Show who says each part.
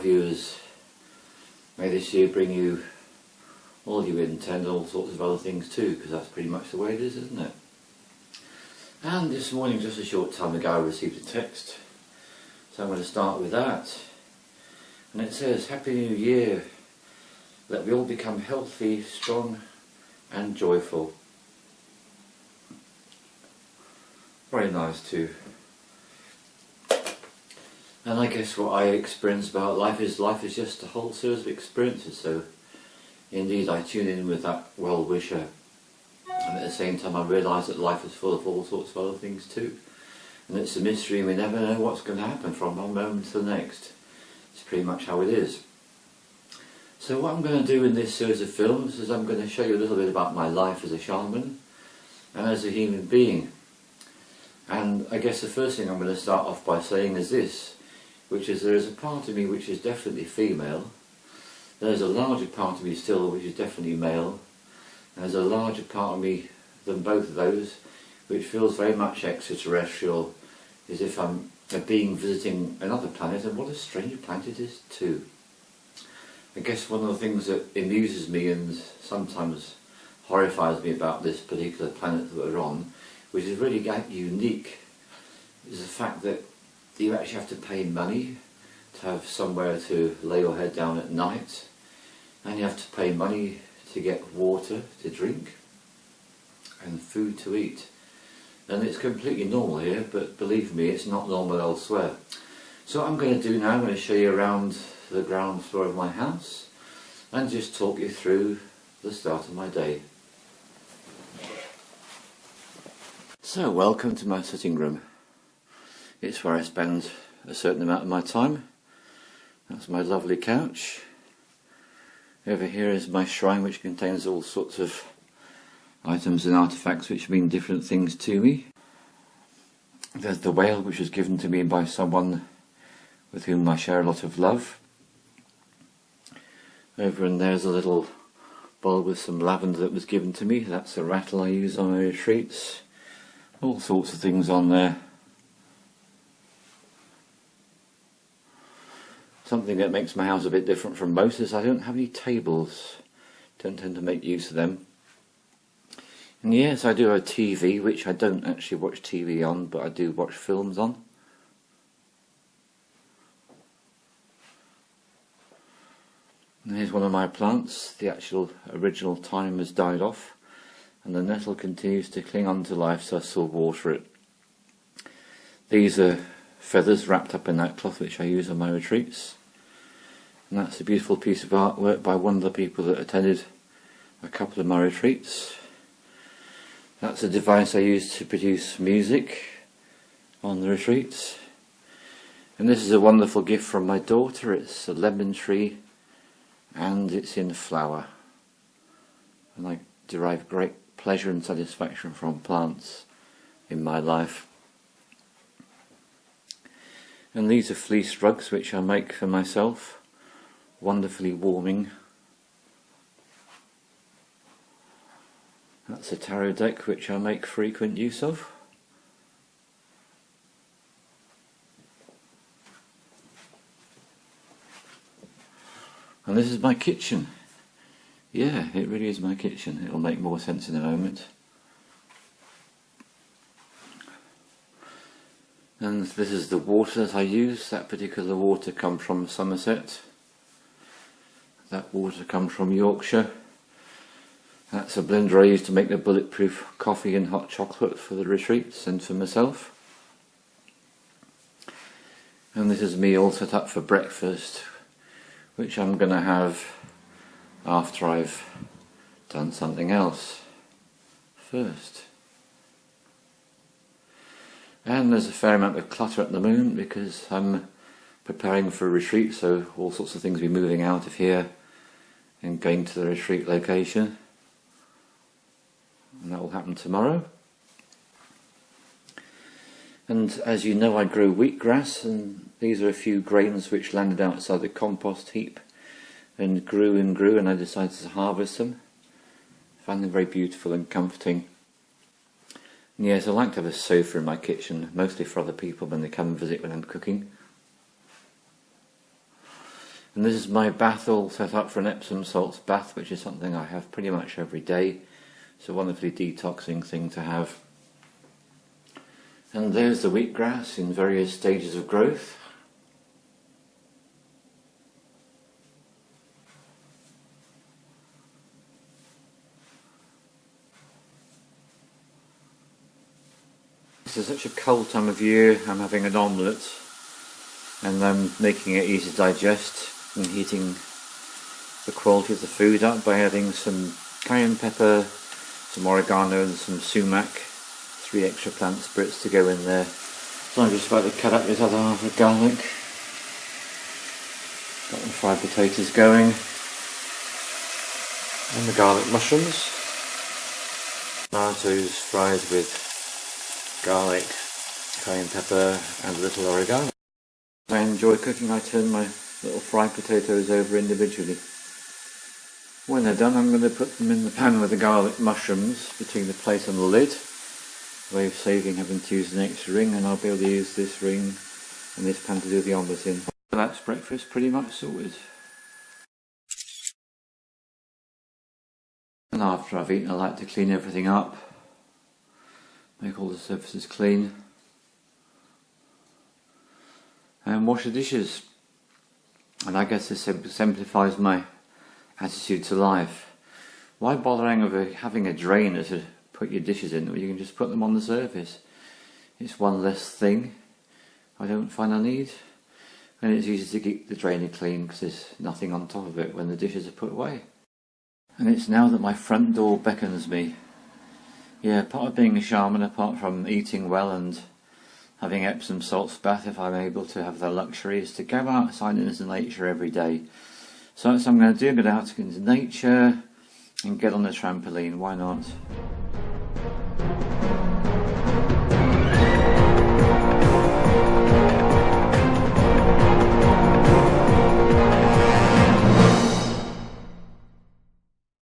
Speaker 1: viewers, may this year bring you all you intend and all sorts of other things too, because that's pretty much the way it is, isn't it? And this morning, just a short time ago, I received a text, so I'm going to start with that. And it says, Happy New Year, that we all become healthy, strong and joyful. Very nice too. And I guess what I experience about life is just a whole series of experiences, so indeed I tune in with that well-wisher, and at the same time I realise that life is full of all sorts of other things too, and it's a mystery and we never know what's going to happen from one moment to the next. It's pretty much how it is. So what I'm going to do in this series of films is I'm going to show you a little bit about my life as a shaman and as a human being. And I guess the first thing I'm going to start off by saying is this, which is there is a part of me which is definitely female, there's a larger part of me still which is definitely male, and there's a larger part of me than both of those which feels very much extraterrestrial, as if I'm a being visiting another planet, and what a strange planet it is too. I guess one of the things that amuses me and sometimes horrifies me about this particular planet that we're on, which is really unique, is the fact that you actually have to pay money to have somewhere to lay your head down at night, and you have to pay money to get water to drink and food to eat. And it's completely normal here, but believe me, it's not normal elsewhere. So what I'm going to do now, I'm going to show you around the ground floor of my house and just talk you through the start of my day. So welcome to my sitting room. It's where I spend a certain amount of my time. That's my lovely couch. Over here is my shrine, which contains all sorts of items and artefacts which mean different things to me. There's the whale, which was given to me by someone with whom I share a lot of love. Over in there's a little bowl with some lavender that was given to me. That's a rattle I use on my retreats. All sorts of things on there. Something that makes my house a bit different from most is I don't have any tables. Don't tend to make use of them. And yes, I do have a TV, which I don't actually watch TV on, but I do watch films on. And here's one of my plants. The actual original thyme has died off, and the nettle continues to cling on to life, so I still water it. These are feathers wrapped up in that cloth which I use on my retreats, and that's a beautiful piece of artwork by one of the people that attended a couple of my retreats. That's a device I use to produce music on the retreats, and this is a wonderful gift from my daughter. It's a lemon tree and it's in flower, and I derive great pleasure and satisfaction from plants in my life. And these are fleece rugs which I make for myself, wonderfully warming. That's a tarot deck which I make frequent use of. And this is my kitchen. Yeah, it really is my kitchen. It'll make more sense in a moment. And this is the water that I use. That particular water comes from Somerset. That water comes from Yorkshire. That's a blender I use to make the bulletproof coffee and hot chocolate for the retreats and for myself. And this is me all set up for breakfast, which I'm going to have after I've done something else first. And there's a fair amount of clutter at the moment because I'm preparing for a retreat, so all sorts of things will be moving out of here and going to the retreat location, and that will happen tomorrow. And as you know, I grow wheatgrass, and these are a few grains which landed outside the compost heap and grew, and I decided to harvest them. I found them very beautiful and comforting. And yes, I like to have a sofa in my kitchen, mostly for other people when they come and visit when I'm cooking. And this is my bath all set up for an Epsom salts bath, which is something I have pretty much every day. It's a wonderfully detoxing thing to have. And there's the wheatgrass in various stages of growth. This is such a cold time of year. I'm having an omelette and I'm making it easy to digest and heating the quality of the food up by adding some cayenne pepper, some oregano and some sumac, 3 extra plant spirits to go in there. So I'm just about to cut up this other half of garlic. Got the fried potatoes going and the garlic mushrooms. Tomatoes fried with garlic, cayenne pepper and a little oregano. As I enjoy cooking, I turn my little fried potatoes over individually. When they're done, I'm going to put them in the pan with the garlic mushrooms between the plate and the lid. Way of saving having to use an extra ring, and I'll be able to use this ring and this pan to do the omelette in. That's breakfast pretty much sorted. And after I've eaten, I like to clean everything up. Make all the surfaces clean and wash the dishes. And I guess this simplifies my attitude to life. Why bothering over having a drainer to put your dishes in when you can just put them on the surface? It's one less thing I don't find I need, and it's easy to keep the drainer clean because there's nothing on top of it when the dishes are put away. And it's now that my front door beckons me. Yeah, part of being a shaman, apart from eating well and having Epsom salts bath, if I'm able to have the luxury, is to go outside into nature every day. So that's what I'm going to do. I'm going to out into nature and get on the trampoline. Why not?